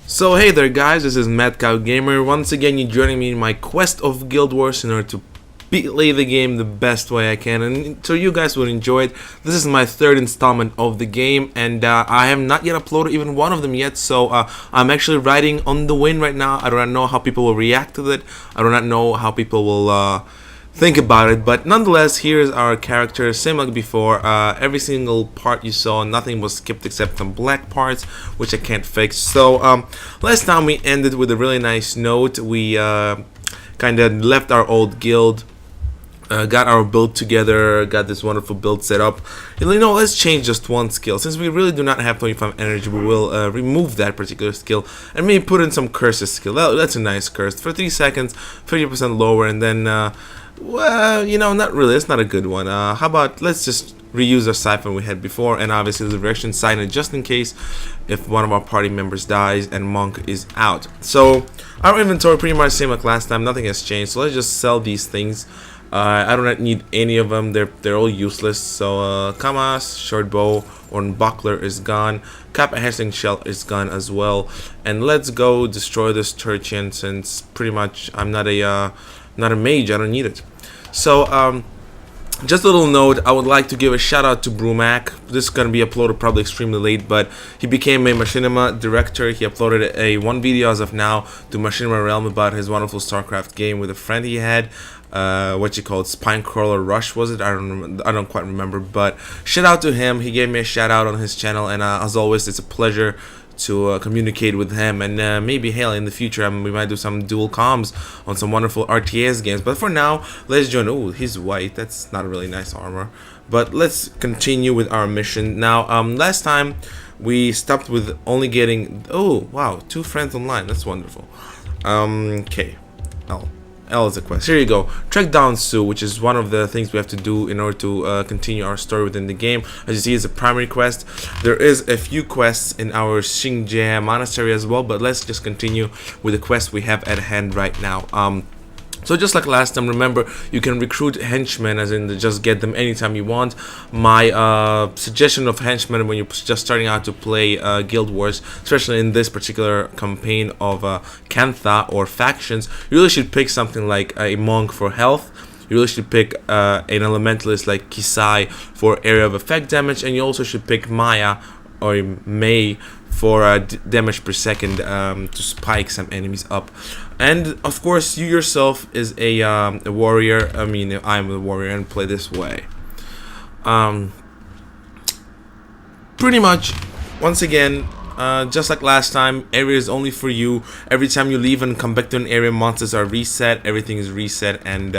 So hey there guys, this is Cow Gamer. Once again, you're joining me in my quest of Guild Wars in order to play the game the best way I can, and so you guys will enjoy it. This is my third installment of the game, and I have not yet uploaded even one of them yet, so I'm actually riding on the wind right now. I do not know how people will react to it. I do not know how people will think about it, but nonetheless, here's our character. Same like before, every single part you saw, nothing was skipped except some black parts, which I can't fix. So last time we ended with a really nice note. We kind of left our old guild, got our build together, got this wonderful build set up. You know, let's change just one skill. Since we really do not have 25 energy, we will remove that particular skill and maybe put in some curses skill. That's a nice curse for 3 seconds, 50% lower, and then well, you know, not really. It's not a good one. How about let's just reuse our siphon we had before, and obviously the direction siphon just in case if one of our party members dies and monk is out. So our inventory pretty much same like last time. Nothing has changed. So let's just sell these things. I do not need any of them. They're all useless. So Kamas, short bow, or buckler is gone. Kappa hatchling shell is gone as well. And let's go destroy this Turchian, since pretty much I'm not a mage. I don't need it. So just a little note, I would like to give a shout out to Brumac. This is going to be uploaded probably extremely late, but he became a Machinima director. He uploaded one video as of now to Machinima Realm about his wonderful StarCraft game with a friend he had. What you call it, Spinecrawler Rush, was it? I don't quite remember, but shout out to him. He gave me a shout out on his channel, and as always, it's a pleasure to communicate with him, and maybe hell in the future we might do some dual comms on some wonderful RTS games. But for now, let's join. Oh, he's white. That's not a really nice armor, but let's continue with our mission now. Last time we stopped with only getting, oh wow, 2 friends online. That's wonderful. Okay, L is a quest. Here you go. Track down Sue, which is one of the things we have to do in order to continue our story within the game. As you see, it's a primary quest. There is a few quests in our Xingjia monastery as well, but let's just continue with the quest we have at hand right now. So just like last time, remember, you can recruit henchmen, as in just get them anytime you want. My suggestion of henchmen when you're just starting out to play Guild Wars, especially in this particular campaign of Kantha or factions, you really should pick something like a monk for health. You really should pick an elementalist like Kisai for area of effect damage, and you also should pick Maya or May for damage per second to spike some enemies up. And of course, you yourself is a warrior. I mean, I'm a warrior and play this way. Pretty much, once again, just like last time, area is only for you. Every time you leave and come back to an area, monsters are reset, everything is reset, and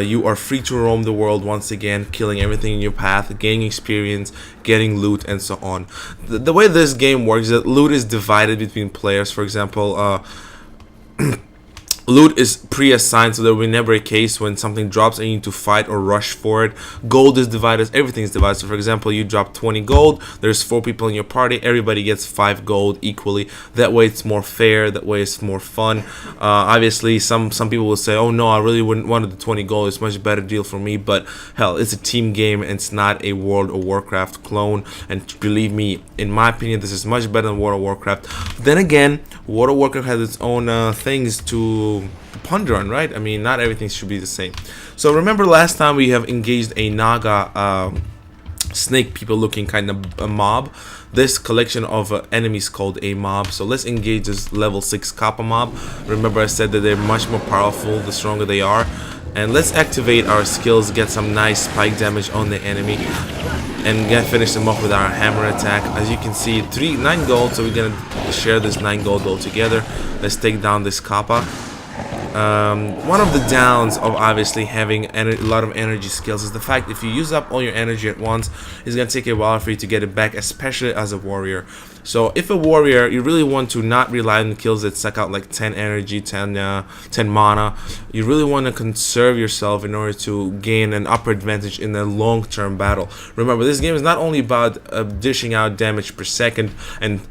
you are free to roam the world once again, killing everything in your path, gaining experience, getting loot, and so on. The way this game works is that loot is divided between players. For example, loot is pre-assigned, so there will be never a case when something drops and you need to fight or rush for it. Gold is divided, everything is divided. So for example, you drop 20 gold, there's 4 people in your party, everybody gets 5 gold equally. That way it's more fair, that way it's more fun. Obviously some people will say, oh no, I really wouldn't want the 20 gold, it's a much better deal for me, but hell, it's a team game and it's not a World of Warcraft clone, and believe me, in my opinion, this is much better than World of Warcraft. Then again, World of Warcraft has its own things to ponder on, right? I mean, not everything should be the same. So remember last time we have engaged a Naga snake people looking kind of a mob. This collection of enemies called a mob. So let's engage this level 6 Kappa mob. Remember I said that they're much more powerful the stronger they are. And let's activate our skills, get some nice spike damage on the enemy, and finish them off with our hammer attack. As you can see, 9 gold, so we're gonna share this 9 gold all together. Let's take down this Kappa. One of the downs of obviously having a lot of energy skills is the fact if you use up all your energy at once, it's going to take a while for you to get it back, especially as a warrior. So if a warrior, you really want to not rely on kills that suck out like 10 energy, 10 mana. You really want to conserve yourself in order to gain an upper advantage in a long-term battle. Remember, this game is not only about dishing out damage per second and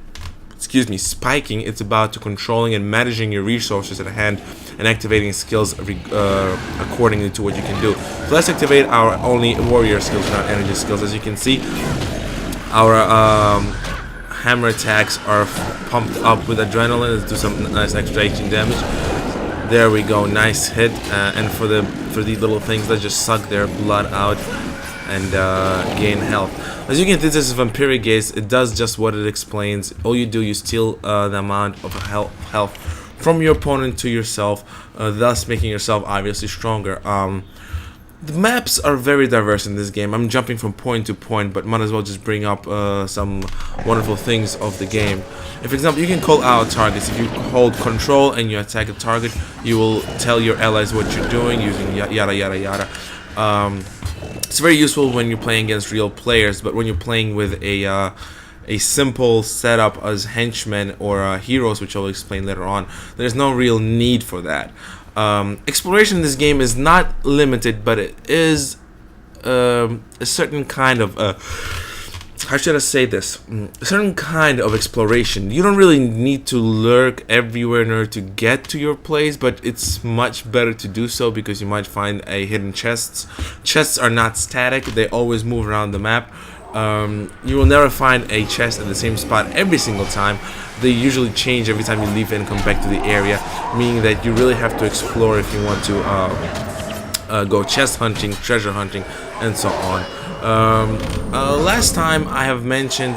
spiking. It's about controlling and managing your resources at hand and activating skills accordingly to what you can do. So let's activate our only warrior skills, not energy skills. As you can see, our hammer attacks are pumped up with adrenaline. Let's do some nice extra HE damage. There we go, nice hit. And for these little things, let's just suck their blood out and gain health. As you can see, this is Vampiric Gaze. It does just what it explains. All you do, you steal the amount of health from your opponent to yourself, thus making yourself obviously stronger. The maps are very diverse in this game. I'm jumping from point to point, but might as well just bring up some wonderful things of the game. If, for example, you can call out targets. If you hold control and you attack a target, you will tell your allies what you're doing using yada yada yada. It's very useful when you're playing against real players, but when you're playing with a simple setup as henchmen or heroes, which I'll explain later on, there's no real need for that. Exploration in this game is not limited, but it is a certain kind of how should I say this? A certain kind of exploration. You don't really need to lurk everywhere in order to get to your place, but it's much better to do so because you might find a hidden chests. Chests are not static; they always move around the map. You will never find a chest at the same spot every single time. They usually change every time you leave and come back to the area, meaning that you really have to explore if you want to go chest hunting, treasure hunting, and so on. Last time I have mentioned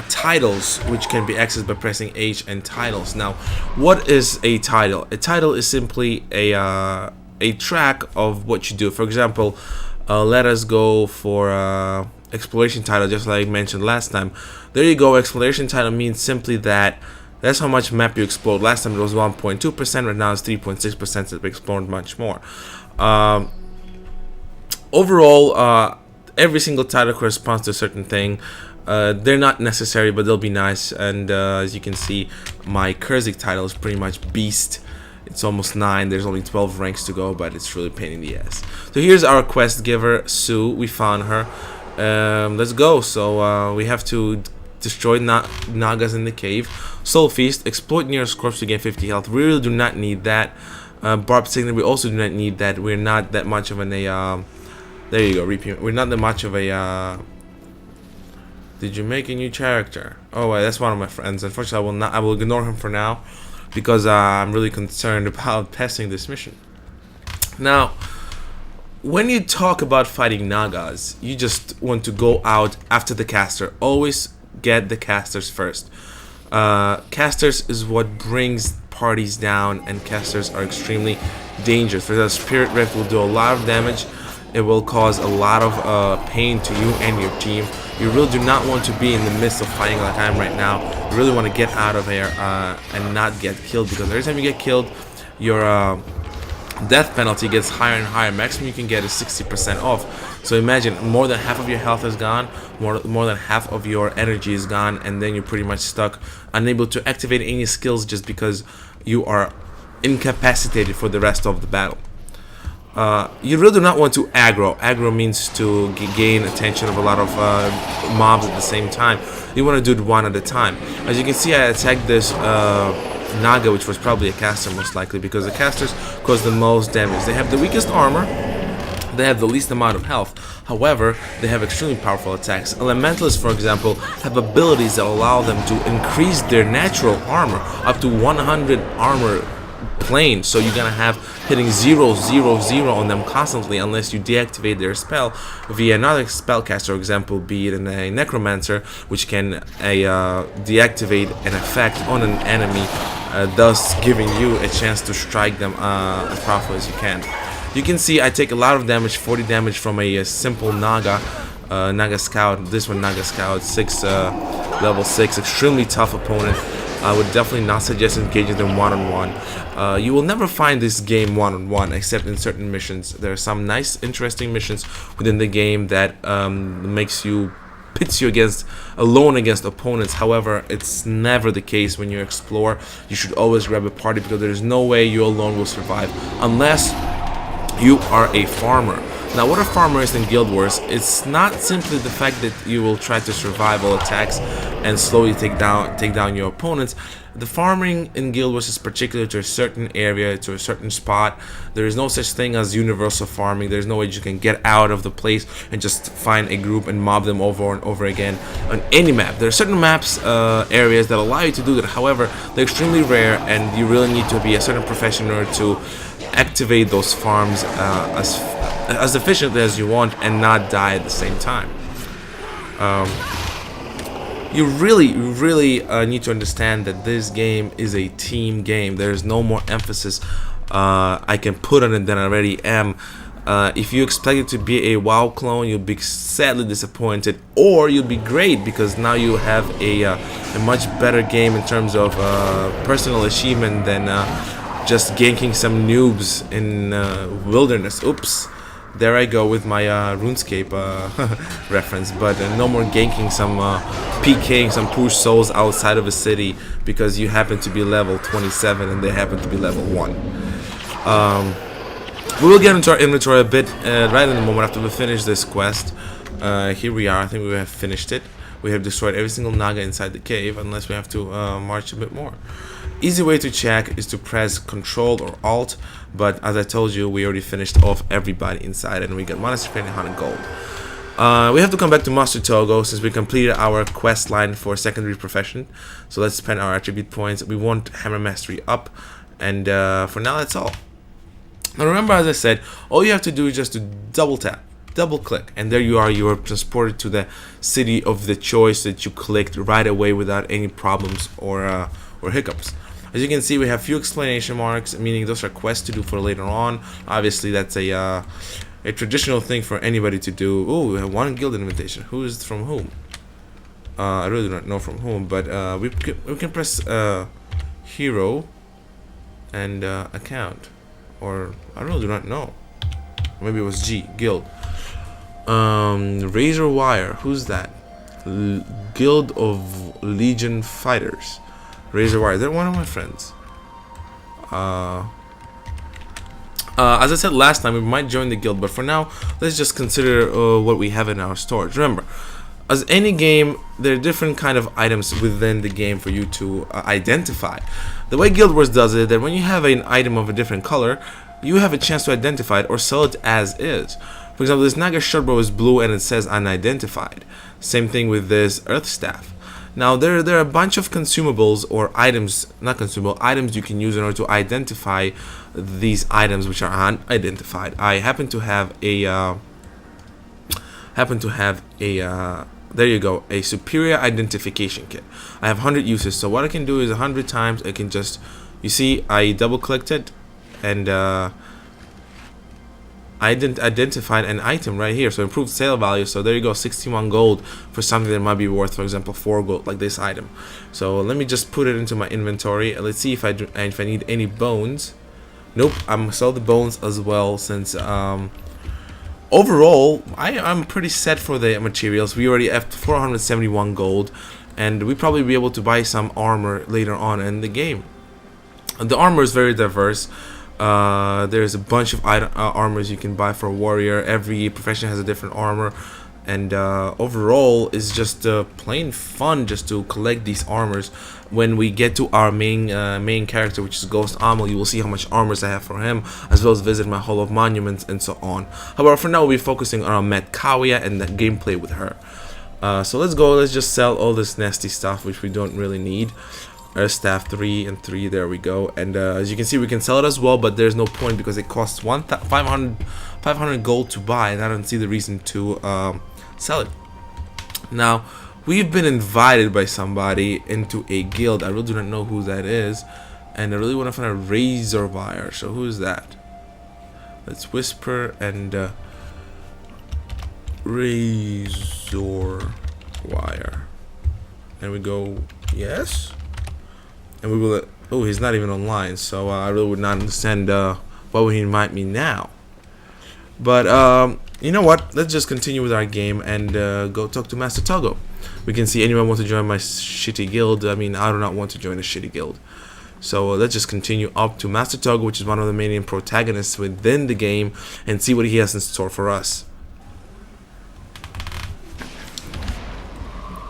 titles, which can be accessed by pressing H and titles. Now, what is a title? A title is simply a track of what you do. For example, let us go for exploration title, just like I mentioned last time. There you go. Exploration title means simply that's how much map you explored. Last time it was 1.2%, right now it's 3.6%, so we explored much more. Overall, every single title corresponds to a certain thing. They're not necessary, but they'll be nice. And as you can see, my Kurzik title is pretty much Beast. It's almost 9. There's only 12 ranks to go, but it's really a pain in the ass. So here's our quest giver, Sue. We found her. Let's go. So we have to destroy Nagas in the cave. Soul Feast. Exploit nearest corpse to gain 50 health. We really do not need that. Barb Signet. We also do not need that. We're not that much of an there you go. Repeat. We're not that much of a. Did you make a new character? Oh, that's one of my friends. Unfortunately, I will not. I will ignore him for now, because I'm really concerned about passing this mission. Now, when you talk about fighting Nagas, you just want to go out after the caster. Always get the casters first. Casters is what brings parties down, and casters are extremely dangerous. For the Spirit Rift will do a lot of damage. It will cause a lot of pain to you and your team. You really do not want to be in the midst of fighting like I am right now. You really want to get out of here and not get killed, because every time you get killed, your death penalty gets higher and higher. Maximum you can get is 60% off. So imagine, more than half of your health is gone, more than half of your energy is gone, and then you're pretty much stuck, unable to activate any skills just because you are incapacitated for the rest of the battle. You really do not want to aggro. Aggro means to gain attention of a lot of mobs at the same time. You want to do it one at a time. As you can see, I attacked this Naga, which was probably a caster most likely, because the casters cause the most damage. They have the weakest armor. They have the least amount of health. However, they have extremely powerful attacks. Elementalists, for example, have abilities that allow them to increase their natural armor up to 100 armor plane. So you're gonna have hitting 0, 0, 0 on them constantly, unless you deactivate their spell via another spellcaster, for example, be it in a Necromancer, which can deactivate an effect on an enemy, thus giving you a chance to strike them as powerful as you can. You can see I take a lot of damage, 40 damage from a simple Naga Scout. This one, Naga Scout, level 6, extremely tough opponent. I would definitely not suggest engaging them one-on-one. You will never find this game one-on-one, except in certain missions. There are some nice, interesting missions within the game that pits you alone against opponents. However, it's never the case when you explore. You should always grab a party, because there's no way you alone will survive unless you are a farmer. Now, what a farmer is in Guild Wars, it's not simply the fact that you will try to survive all attacks and slowly take down your opponents. The farming in Guild Wars is particular to a certain area, to a certain spot. There is no such thing as universal farming. There's no way you can get out of the place and just find a group and mob them over and over again on any map. There are certain maps, areas that allow you to do that. However, they're extremely rare, and you really need to be a certain professional to activate those farms as efficiently as you want and not die at the same time. You really need to understand that this game is a team game. There's no more emphasis I can put on it than I already am. If you expect it to be a WoW clone, you'll be sadly disappointed, or you'll be great because now you have a much better game in terms of personal achievement than just ganking some noobs in wilderness. Oops. There I go with my RuneScape reference, but no more ganking some PKing some push souls outside of a city because you happen to be level 27 and they happen to be level 1. We will get into our inventory a bit right in the moment after we finish this quest. Here we are. I think we have finished it. We have destroyed every single Naga inside the cave, unless we have to march a bit more. Easy way to check is to press Control or Alt, but as I told you, we already finished off everybody inside and we got Monastery and 100 gold. We have to come back to Master Togo since we completed our quest line for secondary profession. So let's spend our attribute points. We want Hammer Mastery up, and for now that's all. Now remember, as I said, all you have to do is just to double tap, double click, and there you are. You are transported to the city of the choice that you clicked right away without any problems or hiccups. As you can see, we have few exclamation marks, meaning those are quests to do for later on. Obviously, that's a traditional thing for anybody to do. Oh, we have one guild invitation. Who is from whom? I really do not know from whom, but we can press hero and account, or I really do not know. Maybe it was G, guild. Razor Wire, who's that? Guild of Legion Fighters. Razor Wire, they're one of my friends. As I said last time, we might join the guild, but for now, let's just consider what we have in our storage. Remember, as any game, there are different kind of items within the game for you to identify. The way Guild Wars does it, that when you have an item of a different color, you have a chance to identify it or sell it as is. For example, this Naga shortbow is blue and it says unidentified. Same thing with this Earth Staff. Now there are a bunch of consumables or items, not consumable, items you can use in order to identify these items which are unidentified. I happen to have a there you go, a superior identification kit. I have 100 uses, so what I can do is 100 times I can just, you see, I double clicked it and I identified an item right here, so improved sale value. So there you go, 61 gold for something that might be worth, for example, 4 gold, like this item. So let me just put it into my inventory and let's see if I need any bones. Nope, I'm gonna sell the bones as well, since overall I'm pretty set for the materials. We already have 471 gold, and we probably be able to buy some armor later on in the game. The armor is very diverse. There's a bunch of armors you can buy for a warrior. Every profession has a different armor, and overall it's just plain fun just to collect these armors. When we get to our main character, which is Ghost Amel, you will see how much armors I have for him, as well as visit my Hall of Monuments and so on. However, for now we'll be focusing on our Met Cowia and the gameplay with her. So let's go, let's just sell all this nasty stuff which we don't really need. Earth Staff 3 and 3, there we go. And as you can see, we can sell it as well, but there's no point because it costs 500 gold to buy, and I don't see the reason to sell it. Now, we've been invited by somebody into a guild. I really do not know who that is, and I really want to find a Razor Wire. So who is that? Let's whisper and Razor Wire, and we go yes. And we will. Oh, he's not even online, so I really would not understand why would he invite me now. But you know what? Let's just continue with our game and go talk to Master Togo. We can see anyone want to join my shitty guild. I mean, I do not want to join a shitty guild. So let's just continue up to Master Togo, which is one of the main protagonists within the game, and see what he has in store for us.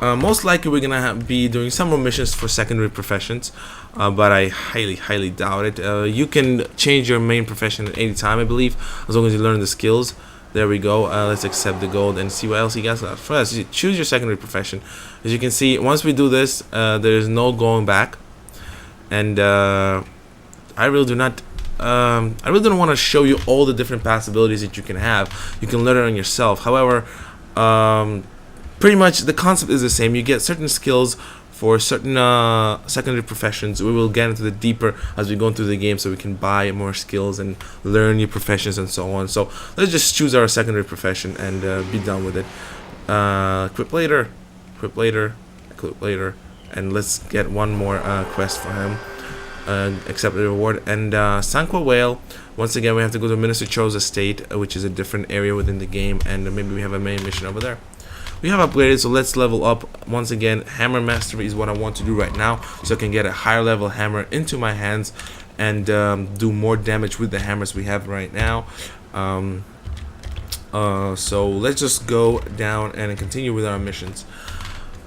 Most likely we're gonna be doing some more missions for secondary professions, but I highly doubt it. You can change your main profession at any time, I believe, as long as you learn the skills. There we go. Let's accept the gold and see what else he got. First, you choose your secondary profession. As you can see, once we do this, there's no going back, and I really do not. I really don't want to show you all the different possibilities that you can have. You can learn it on yourself. However, pretty much the concept is the same. You get certain skills for certain secondary professions. We will get into the deeper as we go through the game, so we can buy more skills and learn new professions and so on. So let's just choose our secondary profession and be done with it. Equip later, equip later, equip later, and let's get one more quest for him. Accept the reward. And Sanqua Whale, once again we have to go to Minister Cho's estate, which is a different area within the game, and maybe we have a main mission over there. We have upgraded, so let's level up. Once again, hammer mastery is what I want to do right now, so I can get a higher level hammer into my hands and do more damage with the hammers we have right now. So let's just go down and continue with our missions.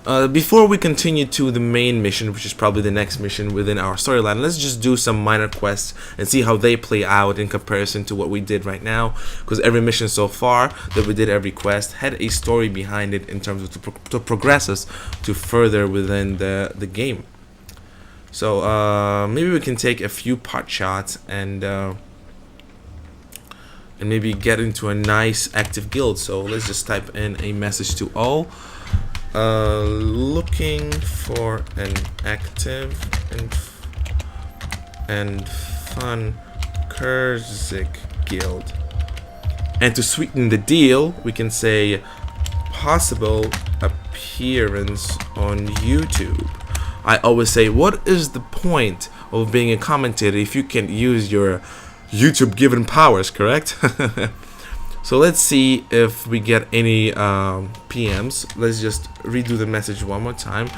Before we continue to the main mission, which is probably the next mission within our storyline, let's just do some minor quests and see how they play out in comparison to what we did right now, because every mission so far that we did, every quest had a story behind it in terms of to progress us to further within the game. So maybe we can take a few pot shots and maybe get into a nice active guild. So let's just type in a message to all. Looking for an active and fun Kurzik guild. And to sweeten the deal, we can say possible appearance on YouTube. I always say, what is the point of being a commentator if you can use your YouTube given powers, correct? So let's see if we get any PMs. Let's just redo the message one more time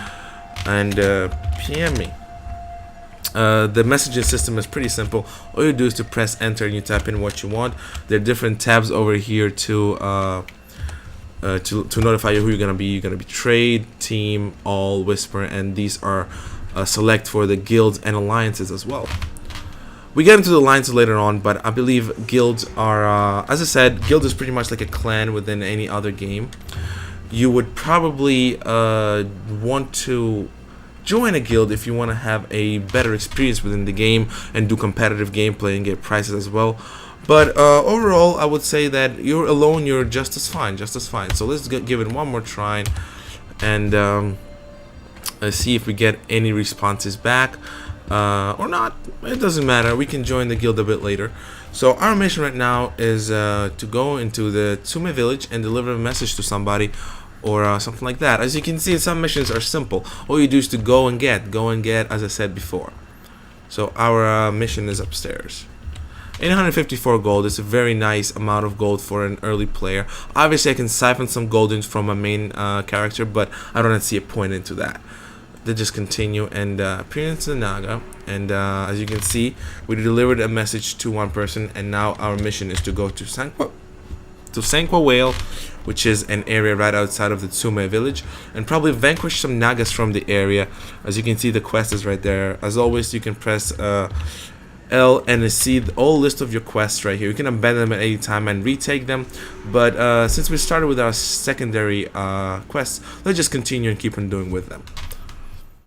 and PM me. The messaging system is pretty simple. All you do is to press enter and you type in what you want. There are different tabs over here to notify you who you're gonna be. You're gonna be trade, team, all, whisper, and these are select for the guilds and alliances as well. We get into the alliances later on, but I believe guilds are, as I said, guild is pretty much like a clan within any other game. You would probably want to join a guild if you want to have a better experience within the game and do competitive gameplay and get prizes as well. But overall, I would say that you're alone, you're just as fine, So let's give it one more try and see if we get any responses back. Or not, it doesn't matter. We can join the guild a bit later. So our mission right now is to go into the Tsume village and deliver a message to somebody or something like that. As you can see, some missions are simple. All you do is to go and get, as I said before. So our mission is upstairs. 854 gold is a very nice amount of gold for an early player. Obviously I can siphon some gold in from a main character, but I don't see a point into that. They just continue and appearance in Naga, and as you can see, we delivered a message to one person, and now our mission is to go to Sanqua Whale, which is an area right outside of the Tsume village, and probably vanquish some Nagas from the area. As you can see, the quest is right there. As always, you can press L and see the whole list of your quests right here. You can abandon them at any time and retake them, but since we started with our secondary quests, let's just continue and keep on doing with them.